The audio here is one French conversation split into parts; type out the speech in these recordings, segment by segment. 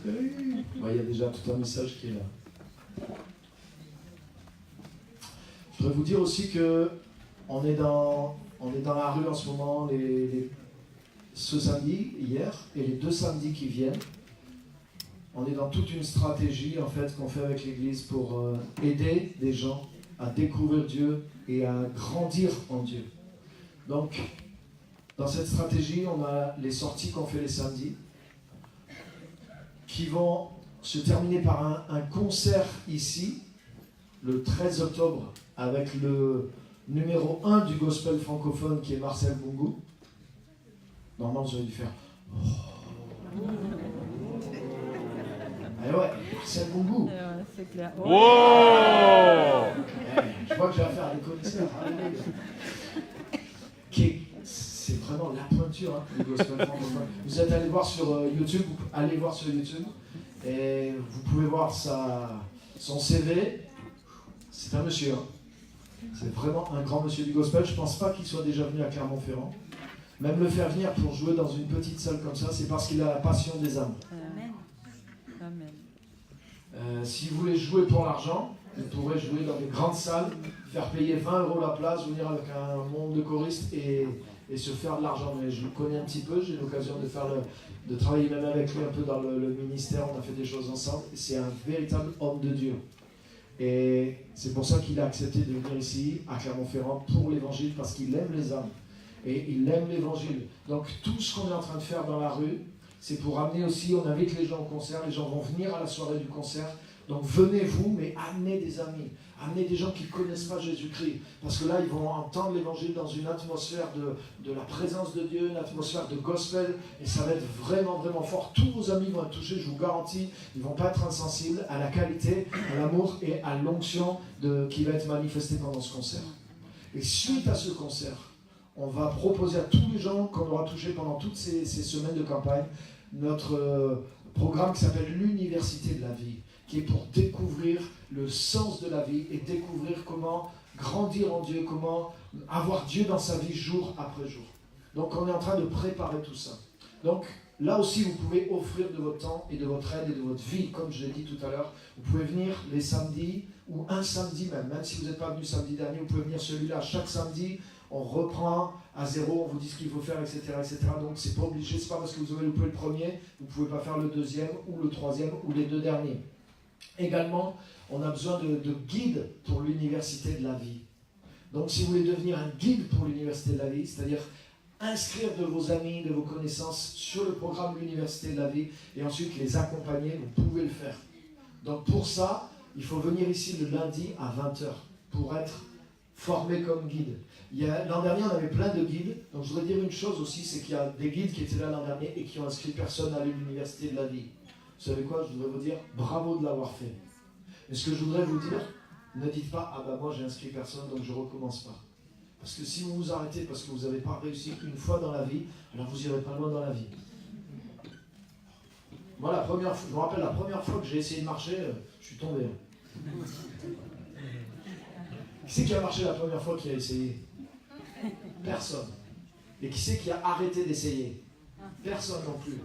Il y a déjà tout un message qui est là. Je voudrais vous dire aussi que on est dans la rue en ce moment, ce samedi, hier, et les 2 samedis qui viennent. On est dans toute une stratégie en fait qu'on fait avec l'Église pour aider des gens à découvrir Dieu et à grandir en Dieu. Donc, dans cette stratégie, on a les sorties qu'on fait les samedis, qui vont se terminer par un concert ici, le 13 octobre, avec le numéro 1 du gospel francophone qui est Marcel Bungu. Normalement, j'aurais dû faire... Oh. Eh ouais, Marcel Bungu. C'est clair. Wow. Je vois que j'ai affaire à des connaisseurs. C'est vraiment la pointure du gospel francophone. Vous êtes allé voir sur YouTube, allez voir sur YouTube, et vous pouvez voir son CV. C'est un monsieur. C'est vraiment un grand monsieur du gospel. Je ne pense pas qu'il soit déjà venu à Clermont-Ferrand. Même le faire venir pour jouer dans une petite salle comme ça, c'est parce qu'il a la passion des âmes. Amen. Si vous voulez jouer pour l'argent, vous pourrez jouer dans des grandes salles, faire payer 20 € la place, venir avec un monde de choristes et se faire de l'argent. Mais je le connais un petit peu, j'ai l'occasion de travailler même avec lui un peu dans le ministère, on a fait des choses ensemble. C'est un véritable homme de Dieu. Et c'est pour ça qu'il a accepté de venir ici, à Clermont-Ferrand, pour l'évangile, parce qu'il aime les âmes. Et il aime l'évangile. Donc tout ce qu'on est en train de faire dans la rue, c'est pour amener aussi, on invite les gens au concert, les gens vont venir à la soirée du concert. Donc venez vous, mais amenez des amis, amenez des gens qui ne connaissent pas Jésus-Christ. Parce que là, ils vont entendre l'évangile dans une atmosphère de la présence de Dieu, une atmosphère de gospel, et ça va être vraiment, vraiment fort. Tous vos amis vont être touchés, je vous garantis, ils ne vont pas être insensibles à la qualité, à l'amour et à l'onction qui va être manifestée pendant ce concert. Et suite à ce concert, on va proposer à tous les gens qu'on aura touchés pendant toutes ces semaines de campagne, notre programme qui s'appelle l'Université de la vie, qui est pour découvrir le sens de la vie et découvrir comment grandir en Dieu, comment avoir Dieu dans sa vie jour après jour. Donc on est en train de préparer tout ça. Donc là aussi vous pouvez offrir de votre temps et de votre aide et de votre vie, comme je l'ai dit tout à l'heure. Vous pouvez venir les samedis ou un samedi même si vous n'êtes pas venu samedi dernier, vous pouvez venir celui-là chaque samedi. On reprend à zéro, on vous dit ce qu'il faut faire, etc. Donc c'est pas obligé, c'est pas parce que vous avez loupé le premier, vous ne pouvez pas faire le deuxième ou le troisième ou les 2 derniers. Également, on a besoin de guides pour l'université de la vie. Donc si vous voulez devenir un guide pour l'université de la vie, c'est-à-dire inscrire de vos amis, de vos connaissances sur le programme de l'université de la vie et ensuite les accompagner, vous pouvez le faire. Donc pour ça, il faut venir ici le lundi à 20h pour être formé comme guide. L'an dernier, on avait plein de guides. Donc je voudrais dire une chose aussi, c'est qu'il y a des guides qui étaient là l'an dernier et qui ont inscrit personne à l'université de la vie. Vous savez quoi? Je voudrais vous dire bravo de l'avoir fait. Mais ce que je voudrais vous dire, ne dites pas, ah ben moi j'ai inscrit personne donc je ne recommence pas. Parce que si vous vous arrêtez parce que vous n'avez pas réussi une fois dans la vie, alors vous n'irez pas loin dans la vie. Moi, je me rappelle la première fois que j'ai essayé de marcher, je suis tombé. Qui c'est qui a marché la première fois qui a essayé? Personne. Et qui c'est qui a arrêté d'essayer? Personne non plus.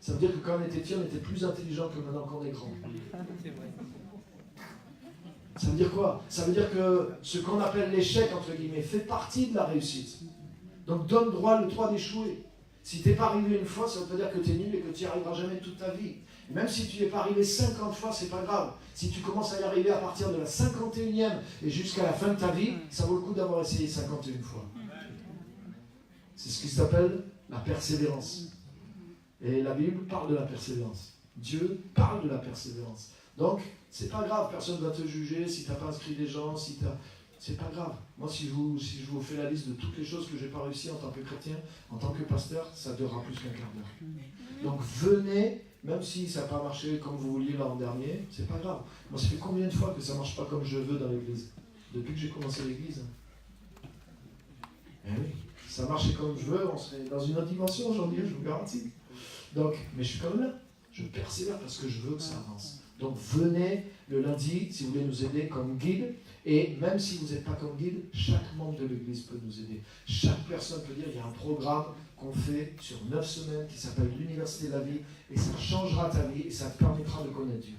Ça veut dire que quand on était petit, on était plus intelligent que maintenant qu'on est grand. Ça veut dire quoi? Ça veut dire que ce qu'on appelle l'échec, entre guillemets, fait partie de la réussite. Donc donne droit le droit d'échouer. Si tu n'es pas arrivé une fois, ça veut pas dire que tu es nul et que tu n'y arriveras jamais toute ta vie. Et même si tu n'y es pas arrivé 50 fois, c'est pas grave. Si tu commences à y arriver à partir de la 51e et jusqu'à la fin de ta vie, ça vaut le coup d'avoir essayé 51 fois. C'est ce qui s'appelle la persévérance. Et la Bible parle de la persévérance. Dieu parle de la persévérance. Donc, c'est pas grave, personne ne va te juger si tu n'as pas inscrit des gens, c'est pas grave. Moi, si je vous fais la liste de toutes les choses que je n'ai pas réussi en tant que chrétien, en tant que pasteur, ça durera plus qu'un quart d'heure. Donc, venez, même si ça n'a pas marché comme vous vouliez l'an dernier, c'est pas grave. Moi, ça fait combien de fois que ça ne marche pas comme je veux dans l'église? Depuis que j'ai commencé l'église. Eh oui, si ça marchait comme je veux, on serait dans une autre dimension aujourd'hui, je vous garantis. Donc, mais je suis quand même là. Je persévère parce que je veux que ça avance. Donc venez le lundi si vous voulez nous aider comme guide. Et même si vous n'êtes pas comme guide, chaque membre de l'église peut nous aider. Chaque personne peut dire, il y a un programme qu'on fait sur 9 semaines qui s'appelle l'Université de la vie et ça changera ta vie et ça te permettra de connaître Dieu.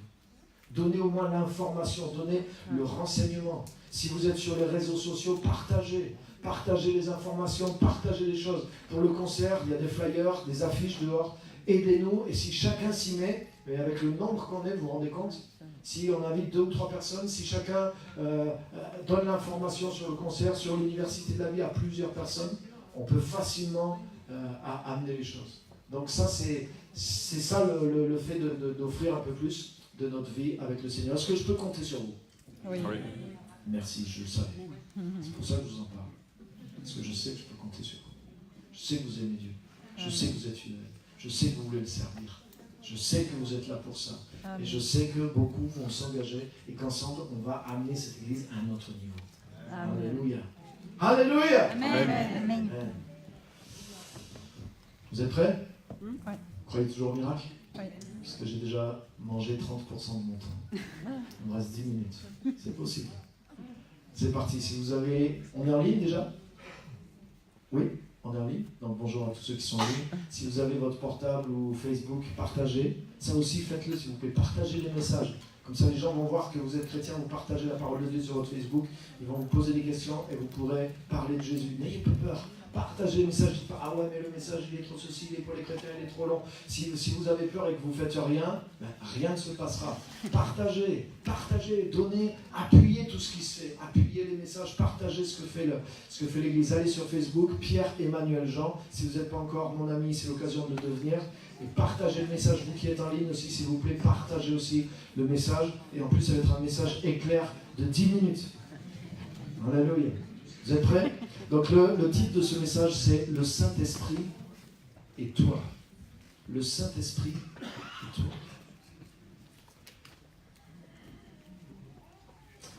Donnez au moins l'information, donnez le renseignement. Si vous êtes sur les réseaux sociaux, partagez. Partagez les informations, partagez les choses. Pour le concert, il y a des flyers, des affiches dehors. Aidez-nous et si chacun s'y met, mais avec le nombre qu'on est, vous vous rendez compte ? Si on invite 2 ou 3 personnes, si chacun donne l'information sur le concert, sur l'Université de la vie à plusieurs personnes, on peut facilement amener les choses. Donc ça, c'est ça le fait d'offrir un peu plus de notre vie avec le Seigneur. Est-ce que je peux compter sur vous ? Oui. Merci, je le savais. C'est pour ça que je vous en parle. Parce que je sais que je peux compter sur vous. Je sais que vous aimez Dieu. Je sais que vous êtes fidèles. Je sais que vous voulez le servir. Je sais que vous êtes là pour ça. Et je sais que beaucoup vont s'engager et qu'ensemble, on va amener cette église à un autre niveau. Amen. Alléluia. Alléluia. Amen. Amen. Amen. Vous êtes prêts ? Oui. Vous croyez toujours au miracle ? Oui. Parce que j'ai déjà mangé 30% de mon temps. Il me reste 10 minutes. C'est possible. C'est parti. Si vous avez... On est en ligne déjà ? Oui, on est en ligne. Donc bonjour à tous ceux qui sont en ligne. Si vous avez votre portable ou Facebook, partagez. Ça aussi, faites-le si vous pouvez. Partagez les messages. Comme ça, les gens vont voir que vous êtes chrétien, vous partagez la parole de Dieu sur votre Facebook. Ils vont vous poser des questions et vous pourrez parler de Jésus. N'ayez pas peur. Partagez le message. Dites pas, ah ouais, mais le message, il est trop ceci, il est pour les chrétiens, il est trop long. Si vous avez peur et que vous ne faites rien, ben, rien ne se passera. Partagez, donnez, appuyez tout ce qui se fait. Appuyez les messages, partagez ce que fait l'Église. Allez sur Facebook, Pierre-Emmanuel Jean. Si vous n'êtes pas encore mon ami, c'est l'occasion de le devenir. Et partagez le message, vous qui êtes en ligne aussi, s'il vous plaît, partagez aussi le message. Et en plus, ça va être un message éclair de 10 minutes. Alléluia. Vous êtes prêts ? Donc le titre de ce message, c'est « Le Saint-Esprit et toi ». Le Saint-Esprit et toi.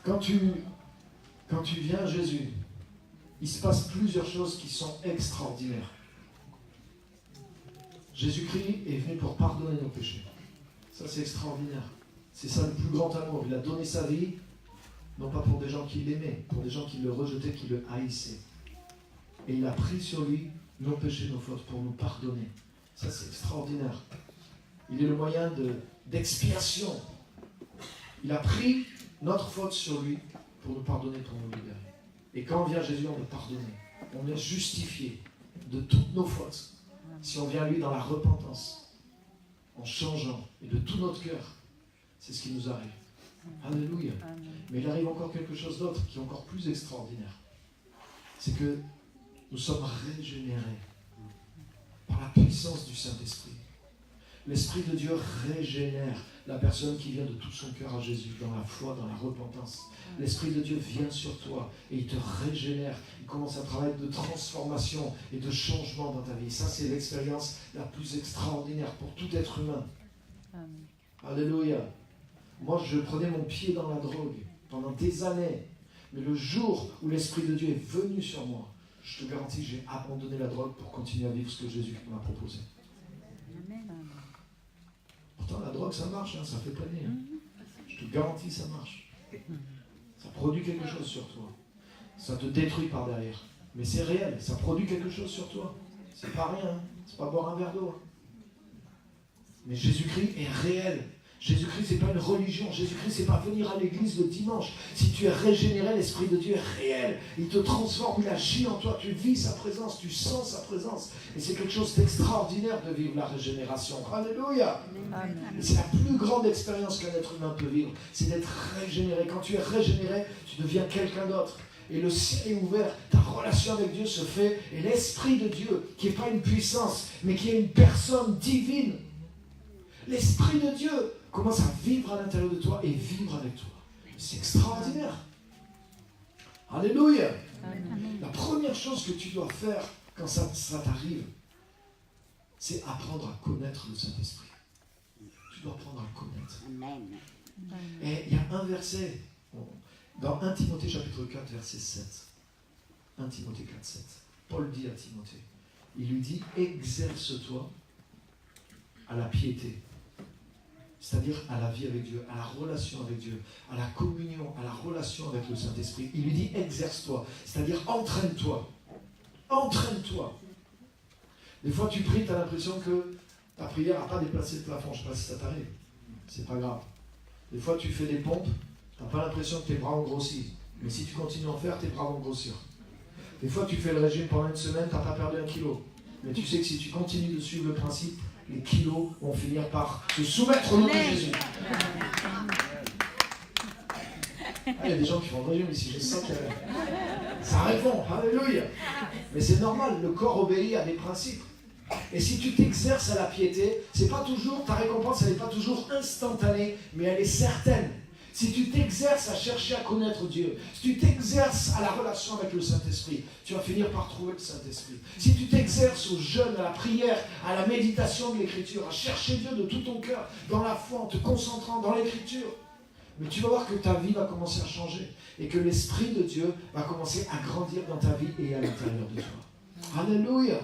Quand tu viens à Jésus, il se passe plusieurs choses qui sont extraordinaires. Jésus-Christ est venu pour pardonner nos péchés. Ça, c'est extraordinaire. C'est ça le plus grand amour. Il a donné sa vie, non pas pour des gens qui l'aimaient, pour des gens qui le rejetaient, qui le haïssaient. Et il a pris sur lui nos péchés, nos fautes, pour nous pardonner. Ça, c'est extraordinaire. Il est le moyen d'expiation. Il a pris notre faute sur lui pour nous pardonner, pour nous libérer. Et quand vient Jésus, on est pardonné. On est justifié de toutes nos fautes. Si on vient à lui dans la repentance, en changeant, et de tout notre cœur, c'est ce qui nous arrive. Alléluia. Mais il arrive encore quelque chose d'autre qui est encore plus extraordinaire. C'est que nous sommes régénérés par la puissance du Saint-Esprit. L'Esprit de Dieu régénère la personne qui vient de tout son cœur à Jésus, dans la foi, dans la repentance. L'Esprit de Dieu vient sur toi et il te régénère. Il commence un travail de transformation et de changement dans ta vie. Ça, c'est l'expérience la plus extraordinaire pour tout être humain. Amen. Alléluia. Moi, je prenais mon pied dans la drogue pendant des années. Mais le jour où l'Esprit de Dieu est venu sur moi, je te garantis, j'ai abandonné la drogue pour continuer à vivre ce que Jésus m'a proposé. Amen. Pourtant, la drogue, ça marche, hein, ça fait planer. Hein. Je te garantis, ça marche. Ça produit quelque chose sur toi. Ça te détruit par derrière. Mais c'est réel, ça produit quelque chose sur toi. C'est pas rien, hein. C'est pas boire un verre d'eau. Hein. Mais Jésus-Christ est réel. Jésus-Christ, c'est pas une religion. Jésus-Christ, c'est pas venir à l'église le dimanche. Si tu es régénéré, l'Esprit de Dieu est réel. Il te transforme, il agit en toi. Tu vis sa présence, tu sens sa présence. Et c'est quelque chose d'extraordinaire de vivre la régénération. Alléluia. Amen. Et c'est la plus grande expérience qu'un être humain peut vivre. C'est d'être régénéré. Quand tu es régénéré, tu deviens quelqu'un d'autre. Et le ciel est ouvert, ta relation avec Dieu se fait. Et l'Esprit de Dieu, qui n'est pas une puissance, mais qui est une personne divine, l'Esprit de Dieu commence à vivre à l'intérieur de toi et vivre avec toi. C'est extraordinaire. Alléluia. Amen. La première chose que tu dois faire quand ça t'arrive, c'est apprendre à connaître le Saint-Esprit. Tu dois apprendre à le connaître. Amen. Et il y a un verset, dans 1 Timothée chapitre 4, verset 7. 1 Timothée 4, 7. Paul dit à Timothée, il lui dit, exerce-toi à la piété. c'est-à-dire à la vie avec Dieu, à la relation avec Dieu, à la communion, à la relation avec le Saint-Esprit. Il lui dit exerce-toi, c'est-à-dire entraîne-toi. Entraîne-toi. Des fois tu pries, tu as l'impression que ta prière n'a pas déplacé le plafond. Je ne sais pas si ça t'arrive. C'est pas grave. Des fois tu fais des pompes, tu n'as pas l'impression que tes bras ont grossi. Mais si tu continues à en faire, tes bras vont grossir. Des fois tu fais le régime pendant une semaine, tu n'as pas perdu 1 kilo. Mais tu sais que si tu continues de suivre le principe, les kilos vont finir par se soumettre au nom de Jésus. Il y a des gens qui font le régime ici, je sens que ça répond, alléluia. Mais c'est normal, le corps obéit à des principes. Et si tu t'exerces à la piété, c'est pas toujours, ta récompense, elle n'est pas toujours instantanée, mais elle est certaine. Si tu t'exerces à chercher à connaître Dieu, si tu t'exerces à la relation avec le Saint-Esprit, tu vas finir par trouver le Saint-Esprit. Si tu t'exerces au jeûne, à la prière, à la méditation de l'Écriture, à chercher Dieu de tout ton cœur, dans la foi, en te concentrant dans l'Écriture, mais tu vas voir que ta vie va commencer à changer et que l'Esprit de Dieu va commencer à grandir dans ta vie et à l'intérieur de toi. Alléluia.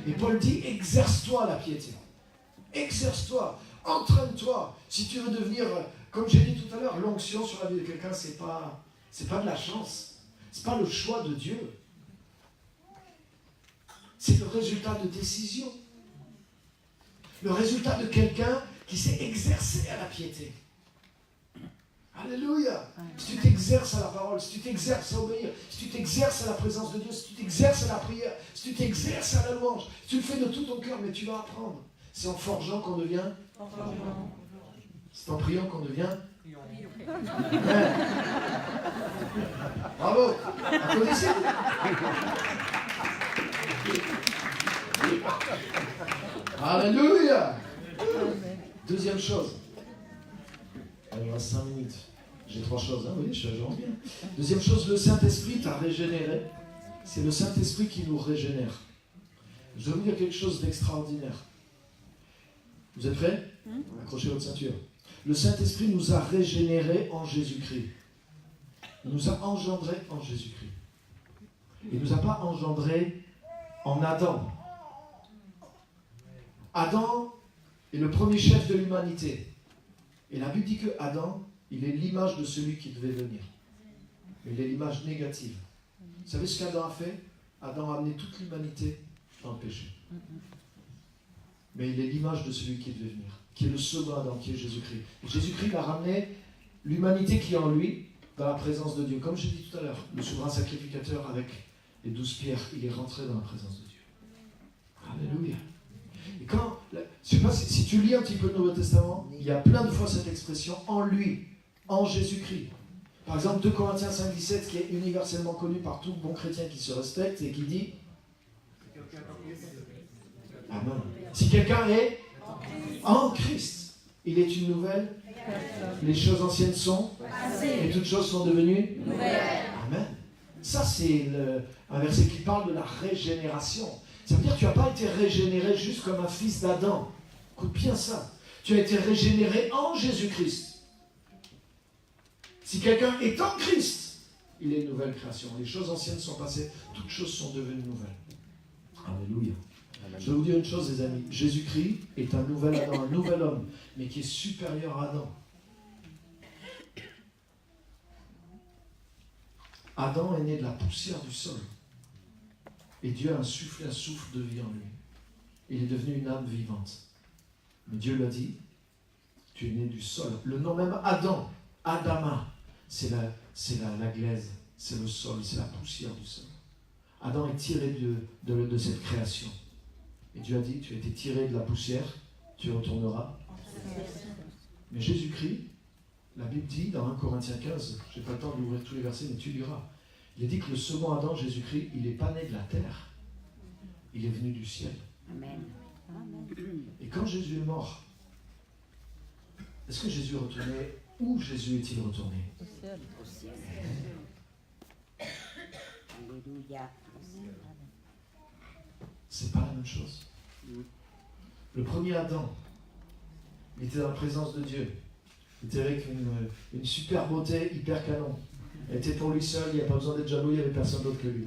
Et Paul dit, exerce-toi la piété. Exerce-toi, entraîne-toi. Si tu veux devenir... Comme j'ai dit tout à l'heure, l'onction sur la vie de quelqu'un, c'est pas de la chance. C'est pas le choix de Dieu. C'est le résultat de décision. Le résultat de quelqu'un qui s'est exercé à la piété. Alléluia. Si tu t'exerces à la parole, si tu t'exerces à obéir, si tu t'exerces à la présence de Dieu, si tu t'exerces à la prière, si tu t'exerces à la louange, si tu le fais de tout ton cœur, mais tu vas apprendre. C'est en forgeant qu'on devient forgeant. C'est en priant qu'on devient ouais. Bravo. Applaudissez. Alléluia. Deuxième chose. Il me reste 5 minutes. J'ai 3 choses. Hein, oui, je rentre bien. Deuxième chose, le Saint-Esprit t'a régénéré. C'est le Saint-Esprit qui nous régénère. Je vais vous dire quelque chose d'extraordinaire. Vous êtes prêts? Accrochez votre ceinture. Le Saint-Esprit nous a régénérés en Jésus-Christ. Il nous a engendrés en Jésus-Christ. Il ne nous a pas engendrés en Adam. Adam est le premier chef de l'humanité. Et la Bible dit que Adam, il est l'image de celui qui devait venir. Mais il est l'image négative. Vous savez ce qu'Adam a fait? Adam a amené toute l'humanité dans le péché. Mais il est l'image de celui qui devait venir, qui est le second Adam, qui est Jésus-Christ. Et Jésus-Christ a ramené l'humanité qui est en lui dans la présence de Dieu. Comme j'ai dit tout à l'heure, le souverain sacrificateur avec les 12 pierres, il est rentré dans la présence de Dieu. Alléluia. Et quand, je ne sais pas si tu lis un petit peu le Nouveau Testament, il y a plein de fois cette expression en lui, en Jésus-Christ. Par exemple, 2 Corinthiens 5,17, qui est universellement connu par tout bon chrétien qui se respecte et qui dit Amen. Si quelqu'un est en Christ, il est une nouvelle. Les choses anciennes sont et toutes choses sont devenues nouvelles. Amen. Ça, c'est un verset qui parle de la régénération. Ça veut dire que tu n'as pas été régénéré juste comme un fils d'Adam. Écoute bien ça. Tu as été régénéré en Jésus-Christ. Si quelqu'un est en Christ, il est une nouvelle création. Les choses anciennes sont passées, toutes choses sont devenues nouvelles. Alléluia. Je vais vous dire une chose, les amis. Jésus-Christ est un nouvel Adam, un nouvel homme, mais qui est supérieur à Adam. Adam est né de la poussière du sol. Et Dieu a insufflé un souffle de vie en lui. Il est devenu une âme vivante. Mais Dieu l'a dit, tu es né du sol. Le nom même Adam, Adama, c'est la glaise, c'est le sol, c'est la poussière du sol. Adam est tiré de cette création. Et Dieu a dit, tu as été tiré de la poussière, tu retourneras. Mais Jésus-Christ, la Bible dit dans 1 Corinthiens 15, je n'ai pas le temps d'ouvrir tous les versets, mais tu liras. Il est dit que le second Adam, Jésus-Christ, il n'est pas né de la terre. Il est venu du ciel. Amen. Et quand Jésus est mort, est-ce que Jésus est retourné? Où Jésus est-il retourné? Au ciel. Au ciel. Alléluia. C'est pas la même chose. Le premier Adam, il était dans la présence de Dieu. Il était avec une super beauté, hyper canon. Il était pour lui seul, il n'y a pas besoin d'être jaloux, il n'y avait personne d'autre que lui.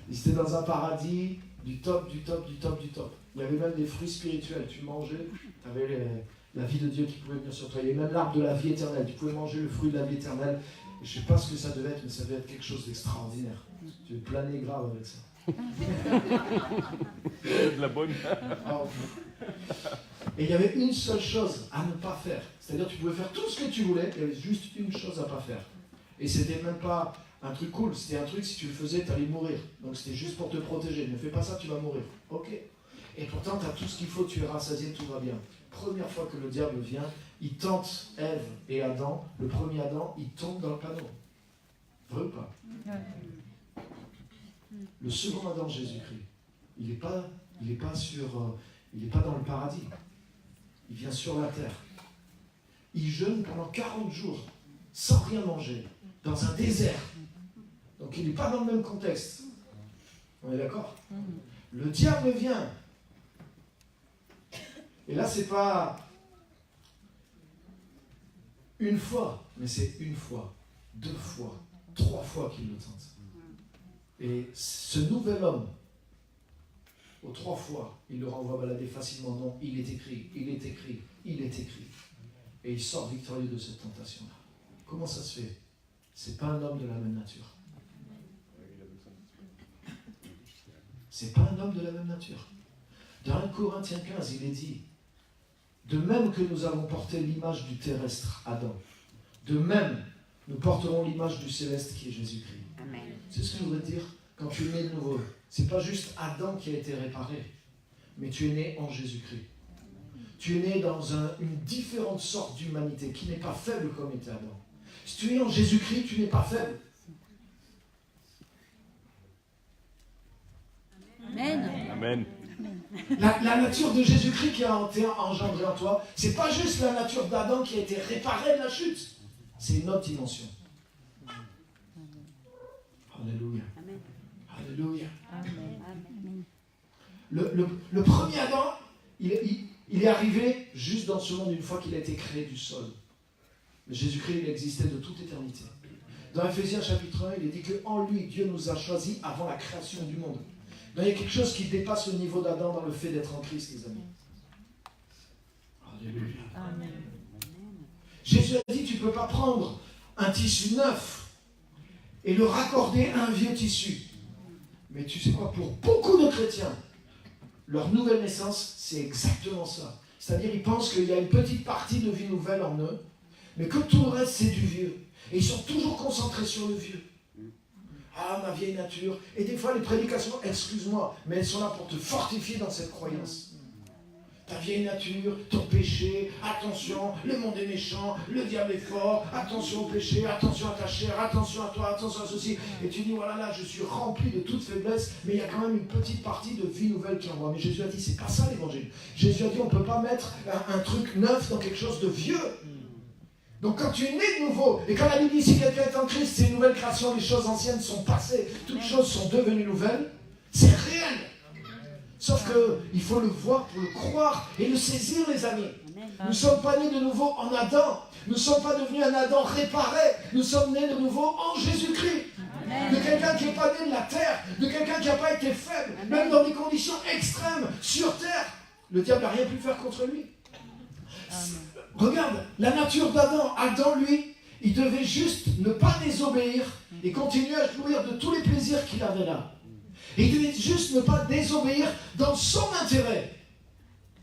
Il était dans un paradis Du top, du top, du top, du top. Il y avait même des fruits spirituels. Tu mangeais, tu avais la vie de Dieu qui pouvait venir sur toi. Il y avait même l'arbre de la vie éternelle. Tu pouvais manger le fruit de la vie éternelle. Et je ne sais pas ce que ça devait être, mais ça devait être quelque chose d'extraordinaire. Tu devais planer grave avec ça. De la bonne. Et il y avait une seule chose à ne pas faire. C'est-à-dire tu pouvais faire tout ce que tu voulais, il y avait juste une chose à ne pas faire. Et c'était même pas un truc cool, c'était un truc, si tu le faisais, tu allais mourir. Donc c'était juste pour te protéger. Ne fais pas ça, tu vas mourir. Ok. Et pourtant, tu as tout ce qu'il faut, tu es rassasié, tout va bien. Première fois que le diable vient, il tente Ève et Adam. Le premier Adam, il tombe dans le panneau. Vrai ou pas? Le second Adam, Jésus-Christ, il n'est pas dans le paradis. Il vient sur la terre. Il jeûne pendant 40 jours, sans rien manger, dans un désert. Donc il n'est pas dans le même contexte. On est d'accord? Le diable vient. Et là, c'est pas une fois, mais c'est une fois, 2 fois, 3 fois qu'il le tente. Et ce nouvel homme, aux 3 fois, il le renvoie balader facilement. Non, il est écrit, il est écrit, il est écrit. Et il sort victorieux de cette tentation-là. Comment ça se fait? C'est pas un homme de la même nature. C'est pas un homme de la même nature. Dans 1 Corinthiens 15, il est dit, de même que nous avons porté l'image du terrestre, Adam, de même, nous porterons l'image du céleste qui est Jésus-Christ. Amen. C'est ce que je voudrais dire quand tu es né de nouveau. C'est pas juste Adam qui a été réparé, mais tu es né en Jésus-Christ. Tu es né dans une différente sorte d'humanité qui n'est pas faible comme était Adam. Si tu es en Jésus-Christ, tu n'es pas faible. Amen. Amen. La nature de Jésus-Christ qui a été engendrée en toi, c'est pas juste la nature d'Adam qui a été réparée de la chute. C'est une autre dimension. Alléluia. Amen. Alléluia. Amen. Le premier Adam, il est arrivé juste dans ce monde une fois qu'il a été créé du sol. Mais Jésus-Christ, il existait de toute éternité. Dans Ephésiens chapitre 1, il est dit qu'en lui, Dieu nous a choisis avant la création du monde. Donc il y a quelque chose qui dépasse le niveau d'Adam dans le fait d'être en Christ, les amis. Alléluia. Amen. Jésus a dit, tu ne peux pas prendre un tissu neuf et le raccorder à un vieux tissu. Mais tu sais quoi, pour beaucoup de chrétiens, leur nouvelle naissance, c'est exactement ça. C'est-à-dire, ils pensent qu'il y a une petite partie de vie nouvelle en eux, mais que tout le reste, c'est du vieux. Et ils sont toujours concentrés sur le vieux. Ah, ma vieille nature. Et des fois, les prédications, excuse-moi, mais elles sont là pour te fortifier dans cette croyance. Ta vieille nature, ton péché, attention, le monde est méchant, le diable est fort, attention au péché, attention à ta chair, attention à toi, attention à ceci. Et tu dis, voilà, là, je suis rempli de toute faiblesse, mais il y a quand même une petite partie de vie nouvelle qui est en moi. Mais Jésus a dit, c'est pas ça l'évangile. Jésus a dit, on ne peut pas mettre un truc neuf dans quelque chose de vieux. Donc quand tu es né de nouveau, et quand la Bible dit si quelqu'un est en Christ, c'est une nouvelle création, les choses anciennes sont passées, toutes choses sont devenues nouvelles, c'est réel. Sauf qu'il faut le voir pour le croire et le saisir, les amis. Nous ne sommes pas nés de nouveau en Adam. Nous ne sommes pas devenus un Adam réparé. Nous sommes nés de nouveau en Jésus-Christ. De quelqu'un qui n'est pas né de la terre, de quelqu'un qui n'a pas été faible, même dans des conditions extrêmes sur terre. Le diable n'a rien pu faire contre lui. Regarde, la nature d'Adam. Adam, lui, il devait juste ne pas désobéir et continuer à jouir de tous les plaisirs qu'il avait là. Et il devait juste ne pas désobéir dans son intérêt.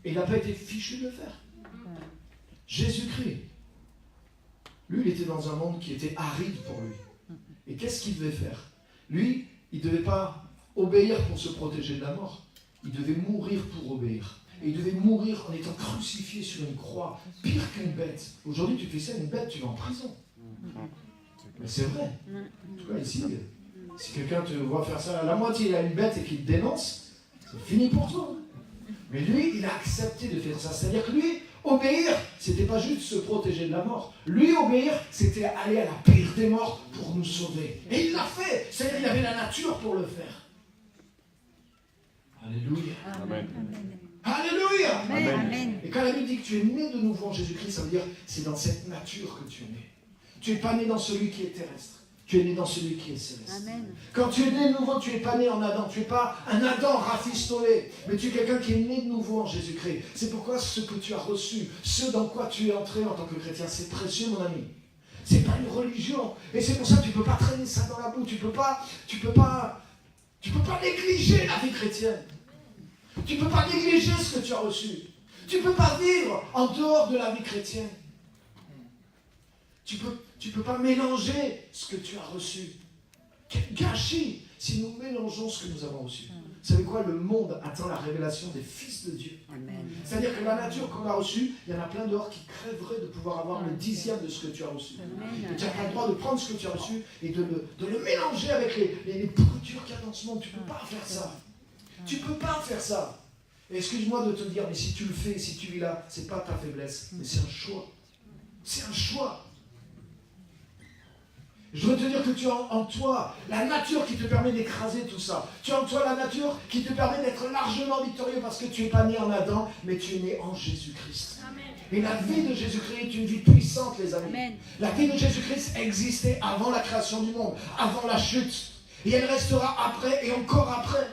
Et il n'a pas été fichu de le faire. Jésus-Christ, lui, il était dans un monde qui était aride pour lui. Et qu'est-ce qu'il devait faire? Lui, il ne devait pas obéir pour se protéger de la mort. Il devait mourir pour obéir. Et il devait mourir en étant crucifié sur une croix, pire qu'une bête. Aujourd'hui, tu fais ça à une bête, tu vas en prison. Mais c'est vrai. En tout cas, ici, si quelqu'un te voit faire ça à la moitié à une bête et qu'il te dénonce, c'est fini pour toi. Mais lui, il a accepté de faire ça. C'est-à-dire que lui, obéir, c'était pas juste se protéger de la mort. Lui, obéir, c'était aller à la pire des morts pour nous sauver. Et il l'a fait. C'est-à-dire qu'il avait la nature pour le faire. Alléluia. Amen. Alléluia. Amen. Et quand la Bible dit que tu es né de nouveau en Jésus-Christ, ça veut dire que c'est dans cette nature que tu es né. Tu n'es pas né dans celui qui est terrestre. Tu es né dans celui qui est céleste. Amen. Quand tu es né de nouveau, tu n'es pas né en Adam. Tu n'es pas un Adam rafistolé, mais tu es quelqu'un qui est né de nouveau en Jésus-Christ. C'est pourquoi ce que tu as reçu, ce dans quoi tu es entré en tant que chrétien, c'est précieux, mon ami. C'est pas une religion. Et c'est pour ça que tu ne peux pas traîner ça dans la boue. Tu peux pas négliger la vie chrétienne. Tu ne peux pas négliger ce que tu as reçu. Tu ne peux pas vivre en dehors de la vie chrétienne. Tu peux pas mélanger ce que tu as reçu. Quel gâchis si nous mélangeons ce que nous avons reçu. Vous savez quoi? Le monde attend la révélation des fils de Dieu. Amen. C'est-à-dire que la nature qu'on a reçue, il y en a plein dehors qui crèveraient de pouvoir avoir le 10e de ce que tu as reçu. Et tu n'as pas le droit de prendre ce que tu as reçu et de le mélanger avec les pourritures qu'il y a dans ce monde. Tu ne peux pas faire ça. Tu ne peux pas faire ça. Et excuse-moi de te dire, mais si tu le fais, si tu vis là, ce n'est pas ta faiblesse, mais c'est un choix. C'est un choix. Je veux te dire que tu as en toi la nature qui te permet d'écraser tout ça. Tu as en toi la nature qui te permet d'être largement victorieux parce que tu n'es pas né en Adam, mais tu es né en Jésus-Christ. Et la vie de Jésus-Christ est une vie puissante, les amis. Amen. La vie de Jésus-Christ existait avant la création du monde, avant la chute. Et elle restera après et encore après.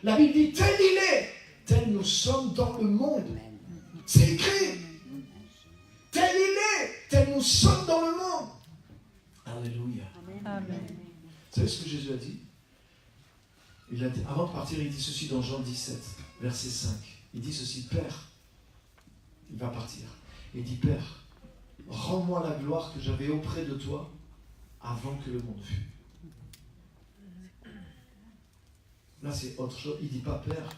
La Bible dit, tel il est, tel nous sommes dans le monde. C'est écrit. Tel il est, tel nous sommes dans le monde. Alléluia. Amen. Vous savez ce que Jésus a dit? Avant de partir, il dit ceci dans Jean 17, verset 5. Il dit ceci, Père, il va partir. Il dit, Père, rends-moi la gloire que j'avais auprès de toi avant que le monde fût. Là, c'est autre chose. Il ne dit pas, Père,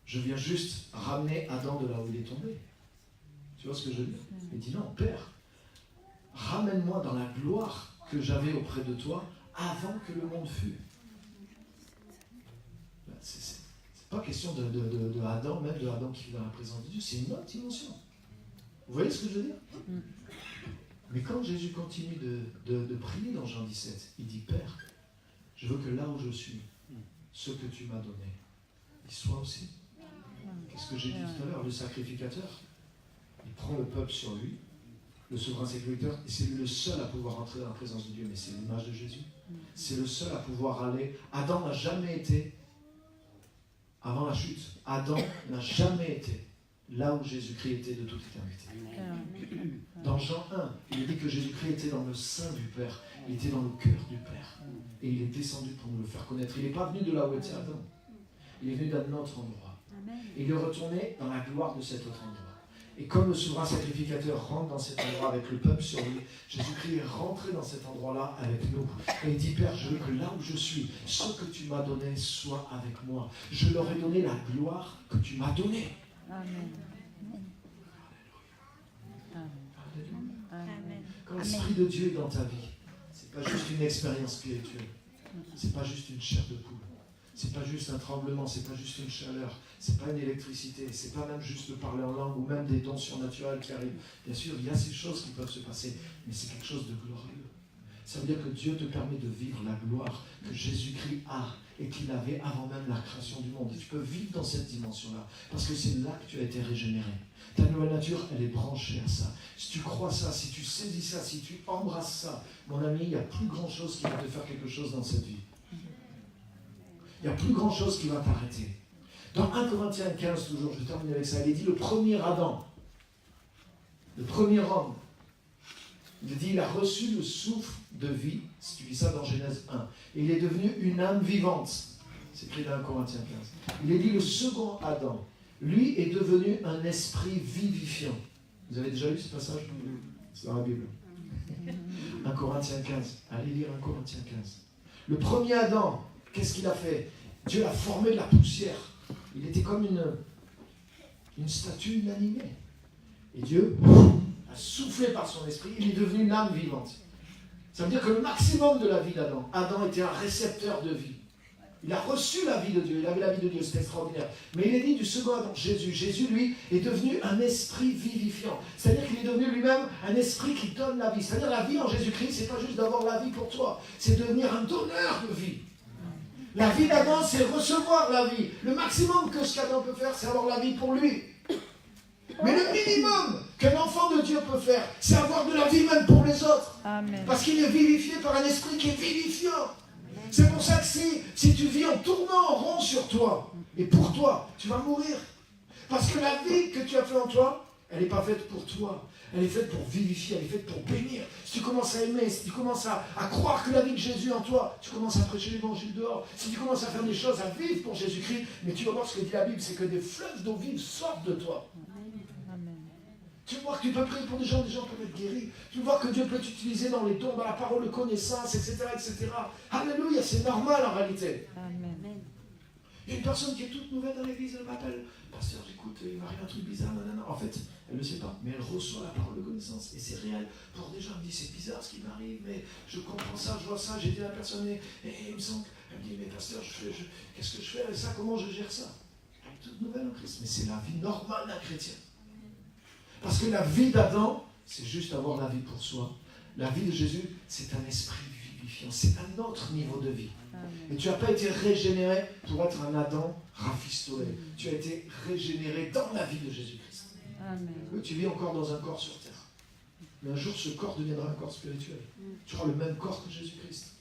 je viens juste ramener Adam de là où il est tombé. Tu vois ce que je veux dire? Il dit, non, Père, ramène-moi dans la gloire que j'avais auprès de toi avant que le monde fût. C'est pas question de Adam, même de Adam qui vit dans la présence de Dieu, c'est une autre dimension. Vous voyez ce que je veux dire? Mais quand Jésus continue de prier dans Jean 17, il dit, Père, je veux que là où je suis, ce que tu m'as donné, il soit aussi. Qu'est-ce que j'ai dit tout à l'heure? Le sacrificateur, il prend le peuple sur lui, le souverain sécuritaire, et c'est lui le seul à pouvoir entrer dans la présence de Dieu, mais c'est l'image de Jésus. C'est le seul à pouvoir aller. Adam n'a jamais été, avant la chute, Adam n'a jamais été là où Jésus-Christ était de toute éternité. Dans Jean 1, il est dit que Jésus-Christ était dans le sein du Père, il était dans le cœur du Père, et il est descendu pour nous le faire connaître. Il n'est pas venu de là où était Adam, il est venu d'un autre endroit. Et il est retourné dans la gloire de cet autre endroit. Et comme le souverain sacrificateur rentre dans cet endroit avec le peuple sur lui, Jésus-Christ est rentré dans cet endroit-là avec nous. Et il dit, Père, je veux que là où je suis, ce que tu m'as donné soit avec moi. Je leur ai donné la gloire que tu m'as donnée. Amen. Amen. Quand l'Esprit de Dieu est dans ta vie, c'est pas juste une expérience spirituelle. C'est pas juste une chair de poule. C'est pas juste un tremblement, c'est pas juste une chaleur, c'est pas une électricité, c'est pas même juste de parler en langue ou même des dons surnaturels qui arrivent. Bien sûr, il y a ces choses qui peuvent se passer, mais c'est quelque chose de glorieux. Ça veut dire que Dieu te permet de vivre la gloire que Jésus-Christ a et qu'il avait avant même la création du monde. Et tu peux vivre dans cette dimension-là, parce que c'est là que tu as été régénéré. Ta nouvelle nature, elle est branchée à ça. Si tu crois ça, si tu saisis ça, si tu embrasses ça, mon ami, il n'y a plus grand-chose qui va te faire quelque chose dans cette vie. Il n'y a plus grand-chose qui va t'arrêter. Dans 1 Corinthiens 15, toujours, je termine avec ça, il est dit le premier Adam, le premier homme, il dit il a reçu le souffle de vie, si tu lis ça dans Genèse 1, et il est devenu une âme vivante. C'est écrit dans 1 Corinthiens 15. Il est dit le second Adam, lui est devenu un esprit vivifiant. Vous avez déjà lu ce passage? C'est dans la Bible. 1 Corinthiens 15. Allez lire 1 Corinthiens 15. Le premier Adam, qu'est-ce qu'il a fait? Dieu l'a formé de la poussière. Il était comme une statue inanimée. Et Dieu a soufflé par son esprit, il est devenu une âme vivante. Ça veut dire que le maximum de la vie d'Adam, Adam était un récepteur de vie. Il a reçu la vie de Dieu, il avait la vie de Dieu, c'était extraordinaire. Mais il est dit du second Adam, Jésus. Jésus, lui, est devenu un esprit vivifiant. C'est-à-dire qu'il est devenu lui-même un esprit qui donne la vie. C'est-à-dire la vie en Jésus-Christ, c'est pas juste d'avoir la vie pour toi, c'est devenir un donneur de vie. La vie d'Adam, c'est recevoir la vie. Le maximum que ce qu'Adam peut faire, c'est avoir la vie pour lui. Mais le minimum qu'un enfant de Dieu peut faire, c'est avoir de la vie même pour les autres. Amen. Parce qu'il est vivifié par un esprit qui est vivifiant. C'est pour ça que si tu vis en tournant en rond sur toi et pour toi, tu vas mourir. Parce que la vie que tu as fait en toi, elle n'est pas faite pour toi. Elle est faite pour vivifier, elle est faite pour bénir. Si tu commences à aimer, si tu commences à croire que la vie de Jésus en toi, tu commences à prêcher l'évangile dehors. Si tu commences à faire des choses, à vivre pour Jésus-Christ, mais tu vas voir ce que dit la Bible, c'est que des fleuves d'eau vive sortent de toi. Amen. Tu vas voir que tu peux prier pour des gens peuvent être guéris. Tu vas voir que Dieu peut t'utiliser dans les dons, dans la parole de connaissance, etc., etc. Alléluia, c'est normal en réalité. Amen. Il y a une personne qui est toute nouvelle dans l'église, elle m'appelle. Pasteur, j'écoute, il m'arrive un truc bizarre, nanana. En fait, elle ne le sait pas, mais elle reçoit la parole de connaissance. Et c'est réel. Pour des gens, elle me dit, c'est bizarre ce qui m'arrive, mais je comprends ça, je vois ça, j'ai dit à la personne, et il me semble, elle me dit, mais pasteur, qu'est-ce que je fais avec ça, comment je gère ça? Elle est toute nouvelle en Christ, mais c'est la vie normale d'un chrétien. Parce que la vie d'Adam, c'est juste avoir la vie pour soi. La vie de Jésus, c'est un esprit vivifiant, c'est un autre niveau de vie. Et tu n'as pas été régénéré pour être un Adam rafistolé. Tu as été régénéré dans la vie de Jésus-Christ. Oui, tu vis encore dans un corps sur terre. Mais un jour, ce corps deviendra un corps spirituel. Tu auras le même corps que Jésus-Christ.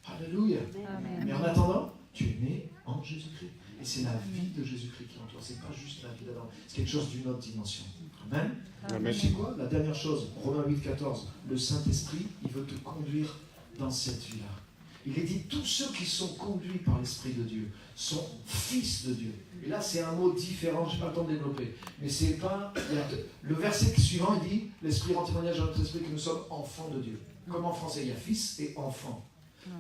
Alléluia. Amen. Mais en attendant, tu es né en Jésus-Christ. Et c'est la vie de Jésus-Christ qui est en toi. Ce n'est pas juste la vie d'Adam. C'est quelque chose d'une autre dimension. Amen. Amen. Tu sais quoi? La dernière chose, Romains 8, 14. Le Saint-Esprit, il veut te conduire dans cette vie-là. Il est dit, tous ceux qui sont conduits par l'Esprit de Dieu sont fils de Dieu. Et là, c'est un mot différent, je n'ai pas le temps de développer. Mais c'est pas... Le verset suivant, il dit, l'Esprit rend témoignage à notre esprit que nous sommes enfants de Dieu. Comme en français, il y a fils et enfant.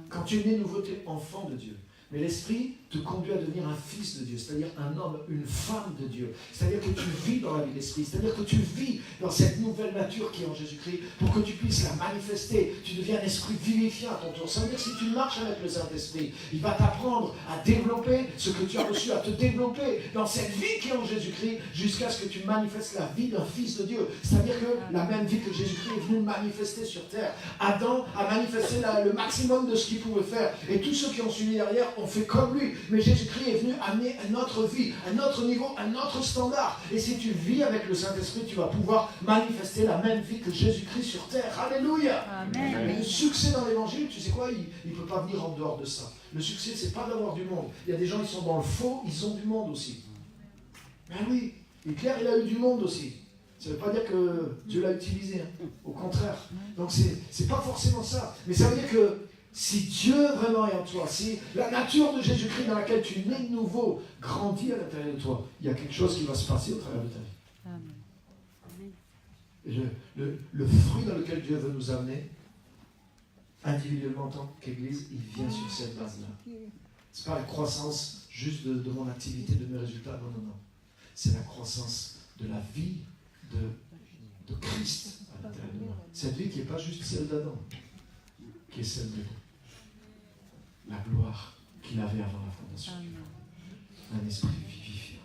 Quand tu es né nouveau, tu es enfant de Dieu. Mais l'Esprit te conduit à devenir un fils de Dieu, c'est-à-dire un homme, une femme de Dieu. C'est-à-dire que tu vis dans la vie de l'Esprit, c'est-à-dire que tu vis dans cette nouvelle nature qui est en Jésus-Christ pour que tu puisses la manifester. Tu deviens un esprit vivifiant à ton tour. Ça veut dire que si tu marches avec le Saint-Esprit, il va t'apprendre à développer ce que tu as reçu, à te développer dans cette vie qui est en Jésus-Christ jusqu'à ce que tu manifestes la vie d'un fils de Dieu. C'est-à-dire que la même vie que Jésus-Christ est venu manifester sur terre. Adam a manifesté le maximum de ce qu'il pouvait faire. Et tous ceux qui ont suivi derrière ont fait comme lui. Mais Jésus-Christ est venu amener une autre vie, un autre niveau, un autre standard. Et si tu vis avec le Saint-Esprit, tu vas pouvoir manifester la même vie que Jésus-Christ sur terre. Alléluia. Amen. Et le succès dans l'évangile, tu sais quoi, il ne peut pas venir en dehors de ça. Le succès, c'est pas d'avoir du monde. Il y a des gens qui sont dans le faux, ils ont du monde aussi. Ben oui, Hitler, il a eu du monde aussi. Ça ne veut pas dire que Dieu l'a utilisé. Hein. Au contraire. Donc c'est pas forcément ça. Mais ça veut dire que si Dieu vraiment est en toi, si la nature de Jésus-Christ dans laquelle tu nais de nouveau grandit à l'intérieur de toi, il y a quelque chose qui va se passer au travers de ta vie. Amen. Et le fruit dans lequel Dieu veut nous amener, individuellement en tant qu'Église, il vient sur cette base-là. Ce n'est pas la croissance juste de mon activité, de mes résultats, non, non, non. C'est la croissance de la vie de Christ à l'intérieur de moi. Cette vie qui n'est pas juste celle d'Adam, qui est celle de Dieu. La gloire qu'il avait avant la fondation du monde. Un esprit vivifiant.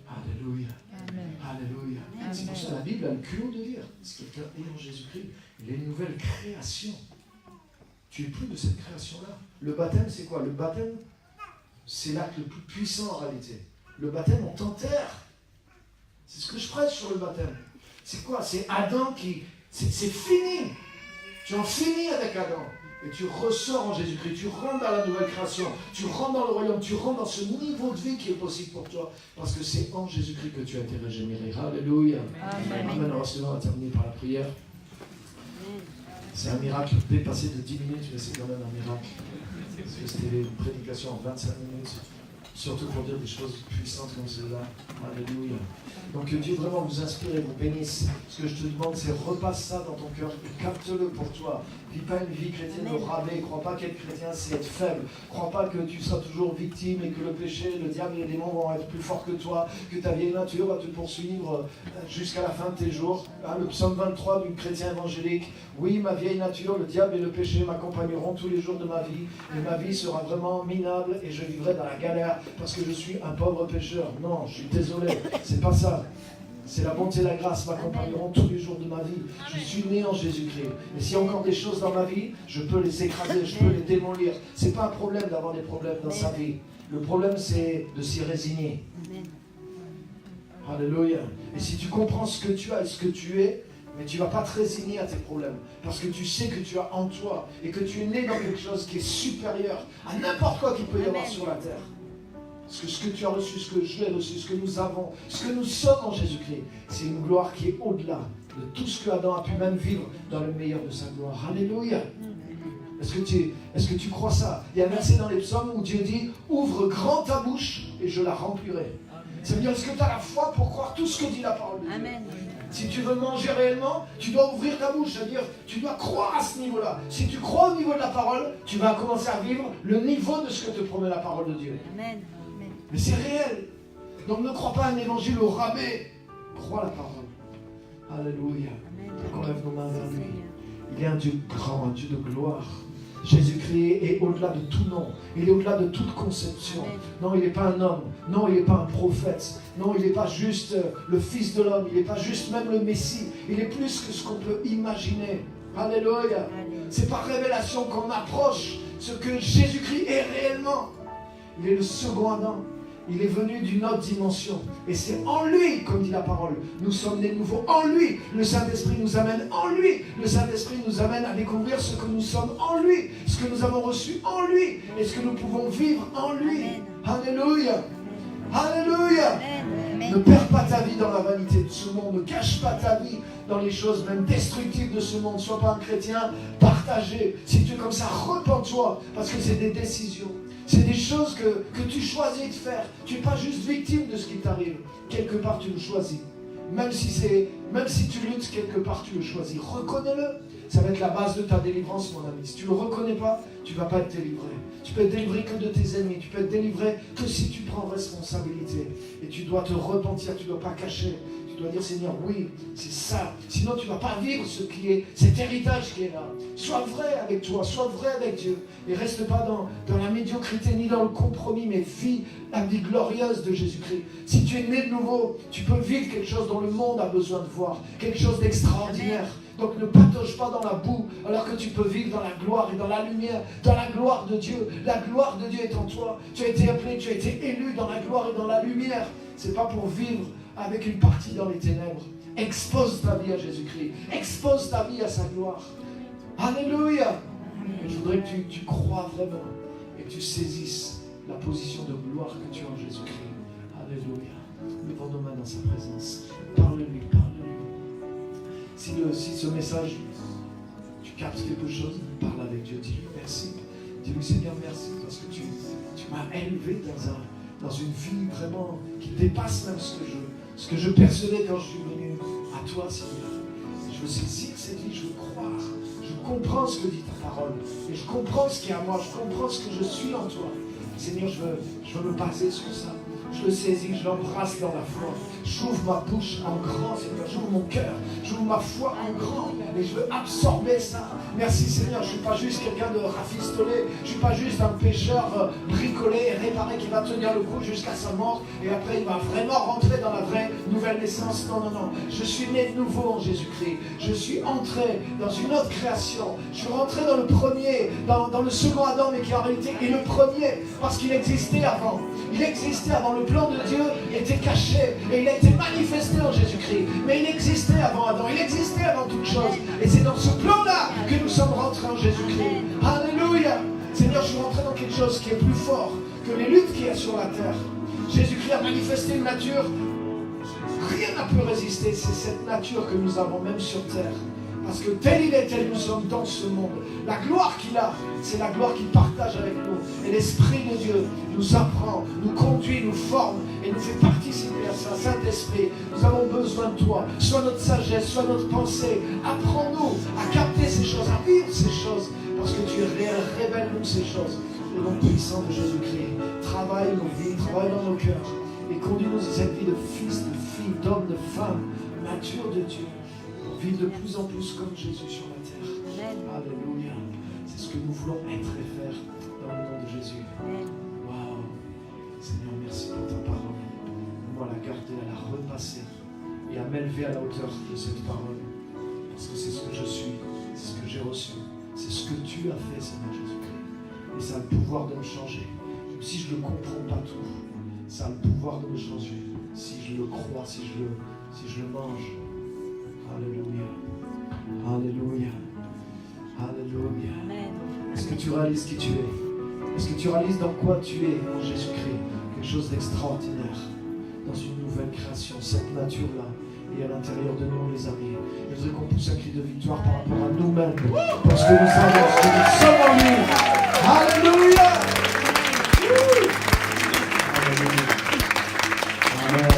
Alléluia. Amen. Alléluia. Amen. C'est pour ça que la Bible a le culot de dire, si quelqu'un est en Jésus-Christ, il est une nouvelle création. Tu es plus de cette création-là. Le baptême, c'est quoi? Le baptême, c'est l'acte le plus puissant en réalité. Le baptême, on t'enterre. C'est ce que je prêche sur le baptême. C'est quoi? C'est Adam qui... C'est fini. Tu en finis avec Adam. Et tu ressors en Jésus-Christ. Tu rentres dans la nouvelle création. Tu rentres dans le royaume. Tu rentres dans ce niveau de vie qui est possible pour toi. Parce que c'est en Jésus-Christ que tu as été régénéré. Alléluia. Amen. Amen. Alors, on va terminer par la prière. C'est un miracle dépassé de 10 minutes, mais c'est quand même un miracle. Parce que c'était une prédication en 25 minutes. Surtout pour dire des choses puissantes comme celle-là. Alléluia. Donc que Dieu vraiment vous inspire et vous bénisse. Ce que je te demande, c'est repasse ça dans ton cœur et capte-le pour toi. Vis pas une vie chrétienne au rabais. Crois pas qu'être chrétien, c'est être faible. Crois pas que tu seras toujours victime et que le péché, le diable et les démons vont être plus forts que toi, que ta vieille nature va te poursuivre jusqu'à la fin de tes jours. Le psaume 23 du chrétien évangélique. Oui, ma vieille nature, le diable et le péché m'accompagneront tous les jours de ma vie. Et ma vie sera vraiment minable et je vivrai dans la galère parce que je suis un pauvre pécheur. Non, je suis désolé. C'est pas ça. C'est la bonté et la grâce m'accompagneront tous les jours de ma vie. Je suis né en Jésus-Christ. Et s'il y a encore des choses dans ma vie, je peux les écraser, je peux les démolir. C'est pas un problème d'avoir des problèmes dans sa vie. Le problème, c'est de s'y résigner. Alléluia. Et si tu comprends ce que tu as et ce que tu es, mais tu ne vas pas te résigner à tes problèmes. Parce que tu sais que tu as en toi et que tu es né dans quelque chose qui est supérieur à n'importe quoi qu'il peut y avoir sur la terre. Parce que ce que tu as reçu, ce que j'ai reçu, ce que nous avons, ce que nous sommes en Jésus-Christ, c'est une gloire qui est au-delà de tout ce que Adam a pu même vivre dans le meilleur de sa gloire. Alléluia. Est-ce que tu crois ça? Il y a un verset dans les psaumes où Dieu dit « Ouvre grand ta bouche et je la remplirai ». Ça veut dire, est-ce que tu as la foi pour croire tout ce que dit la parole de Dieu? Amen. Si tu veux manger réellement, tu dois ouvrir ta bouche, c'est-à-dire tu dois croire à ce niveau-là. Si tu crois au niveau de la parole, tu vas commencer à vivre le niveau de ce que te promet la parole de Dieu. Amen. Mais c'est réel. Donc ne crois pas à un évangile au rabais. Crois la parole. Alléluia. On lève nos mains vers lui. Il est un Dieu grand, un Dieu de gloire. Jésus-Christ est au-delà de tout nom. Il est au-delà de toute conception. Non, il n'est pas un homme. Non, il n'est pas un prophète. Non, il n'est pas juste le Fils de l'homme. Il n'est pas juste même le Messie. Il est plus que ce qu'on peut imaginer. Alléluia. C'est par révélation qu'on approche ce que Jésus-Christ est réellement. Il est le second Adam. Il est venu d'une autre dimension. Et c'est en lui, comme dit la parole, nous sommes nés de nouveau en lui. Le Saint-Esprit nous amène en lui. Le Saint-Esprit nous amène à découvrir ce que nous sommes en lui, ce que nous avons reçu en lui et ce que nous pouvons vivre en lui. Amen. Alléluia. Alléluia. Amen. Ne perds pas ta vie dans la vanité de ce monde. Ne cache pas ta vie dans les choses même destructives de ce monde. Sois pas un chrétien partagé. Si tu es comme ça, repens-toi parce que c'est des décisions. C'est des choses que tu choisis de faire. Tu n'es pas juste victime de ce qui t'arrive. Quelque part, tu le choisis. Même si tu luttes, quelque part, tu le choisis. Reconnais-le. Ça va être la base de ta délivrance, mon ami. Si tu ne le reconnais pas, tu ne vas pas être délivré. Tu peux être délivré que de tes ennemis. Tu peux être délivré que si tu prends responsabilité. Et tu dois te repentir. Tu ne dois pas cacher. Tu dois dire, Seigneur, oui, c'est ça. Sinon, tu ne vas pas vivre cet héritage qui est là. Sois vrai avec toi, sois vrai avec Dieu. Et reste pas dans la médiocrité ni dans le compromis, mais vis la vie glorieuse de Jésus-Christ. Si tu es né de nouveau, tu peux vivre quelque chose dont le monde a besoin de voir. Quelque chose d'extraordinaire. Donc ne patauge pas dans la boue, alors que tu peux vivre dans la gloire et dans la lumière, dans la gloire de Dieu. La gloire de Dieu est en toi. Tu as été appelé, tu as été élu dans la gloire et dans la lumière. Ce n'est pas pour vivre avec une partie dans les ténèbres. Expose ta vie à Jésus-Christ. Expose ta vie à sa gloire. Alléluia. Je voudrais que tu crois vraiment et que tu saisisses la position de gloire que tu as en Jésus-Christ. Alléluia. Levons nos mains dans sa présence. Parle-lui, parle-lui. Si ce message, tu captes quelque chose, parle avec Dieu. Dis-lui merci. Dis-lui Seigneur merci parce que tu m'as élevé dans une vie vraiment qui dépasse même ce que je percevais quand je suis venu à toi, Seigneur. Je veux saisir cette vie, je veux croire. Je comprends ce que dit ta parole. Et je comprends ce qui est à moi. Je comprends ce que je suis en toi. Seigneur, je veux me baser sur ça. Je le saisis, je l'embrasse dans la foi. J'ouvre ma bouche en grand, Seigneur. J'ouvre mon cœur. J'ouvre ma foi en grand. Et je veux absorber ça. Merci, Seigneur. Je ne suis pas juste quelqu'un de rafistolé. Je ne suis pas juste un pécheur bricolé et réparé qui va tenir le coup jusqu'à sa mort. Et après, il va vraiment rentrer dans la vraie nouvelle naissance. Non, non, non. Je suis né de nouveau en Jésus-Christ. Je suis entré dans une autre création. Je suis rentré dans le premier, dans le second Adam, mais qui en réalité est le premier. Parce qu'il existait avant. Il existait avant. Le plan de Dieu était caché et il a été manifesté en Jésus-Christ. Mais il existait avant Adam, il existait avant toute chose. Et c'est dans ce plan-là que nous sommes rentrés en Jésus-Christ. Alléluia. Seigneur, je suis rentré dans quelque chose qui est plus fort que les luttes qu'il y a sur la terre. Jésus-Christ a manifesté une nature. Rien n'a pu résister. C'est cette nature que nous avons même sur terre. Parce que tel il est, tel nous sommes dans ce monde. La gloire qu'il a, c'est la gloire qu'il partage avec nous. Et l'Esprit de Dieu nous apprend, nous conduit, nous forme et nous fait participer à ça. Saint-Esprit, nous avons besoin de toi. Soit notre sagesse, soit notre pensée. Apprends-nous à capter ces choses, à vivre ces choses. Parce que tu es réel, révèle-nous ces choses. Le nom puissant de Jésus-Christ. Travaille nos vies, travaille dans nos cœurs. Et conduis-nous à cette vie de fils, de filles, d'hommes, de femmes, nature de Dieu. Vivre de plus en plus comme Jésus sur la terre. Amen. Alléluia. C'est ce que nous voulons être et faire dans le nom de Jésus. Waouh. Seigneur, merci pour ta parole. Moi, à la garder, à la repasser et à m'élever à la hauteur de cette parole. Parce que c'est ce que je suis, c'est ce que j'ai reçu, c'est ce que tu as fait, Seigneur Jésus-Christ. Et ça a le pouvoir de me changer. Même si je ne comprends pas tout, ça a le pouvoir de me changer. si je le crois, si je le mange. Alléluia. Alléluia. Alléluia. Amen. Est-ce que tu réalises qui tu es? Est-ce que tu réalises dans quoi tu es en Jésus-Christ? Quelque chose d'extraordinaire. Dans une nouvelle création, cette nature-là est à l'intérieur de nous, les amis. Je voudrais qu'on pousse un cri de victoire par rapport à nous-mêmes. Parce que nous savons que nous sommes en lui. Alléluia. Alléluia. Amen.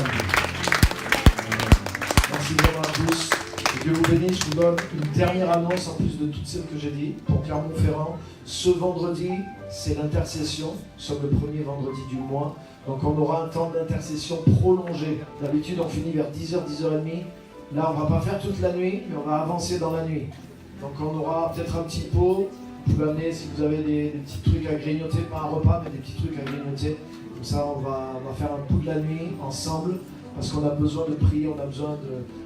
Merci vraiment à tous. Que Dieu vous bénisse. Je vous donne une dernière annonce en plus de toutes celles que j'ai dit pour Clermont-Ferrand. Ce vendredi, c'est l'intercession. Nous sommes le premier vendredi du mois. Donc on aura un temps d'intercession prolongé. D'habitude, on finit vers 10h, 10h30. Là, on ne va pas faire toute la nuit, mais on va avancer dans la nuit. Donc on aura peut-être un petit pot. Vous pouvez amener, si vous avez des petits trucs à grignoter, pas un repas, mais des petits trucs à grignoter. Comme ça, on va faire un coup de la nuit ensemble. Parce qu'on a besoin de prier, on a besoin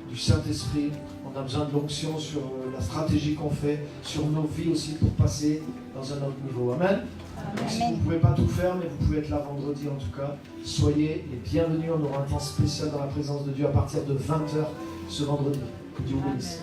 du Saint-Esprit. On a besoin de l'onction sur la stratégie qu'on fait, sur nos vies aussi pour passer dans un autre niveau. Amen. Donc, si vous ne pouvez pas tout faire, mais vous pouvez être là vendredi en tout cas, soyez les bienvenus. On aura un temps spécial dans la présence de Dieu à partir de 20h ce vendredi. Que Dieu vous bénisse.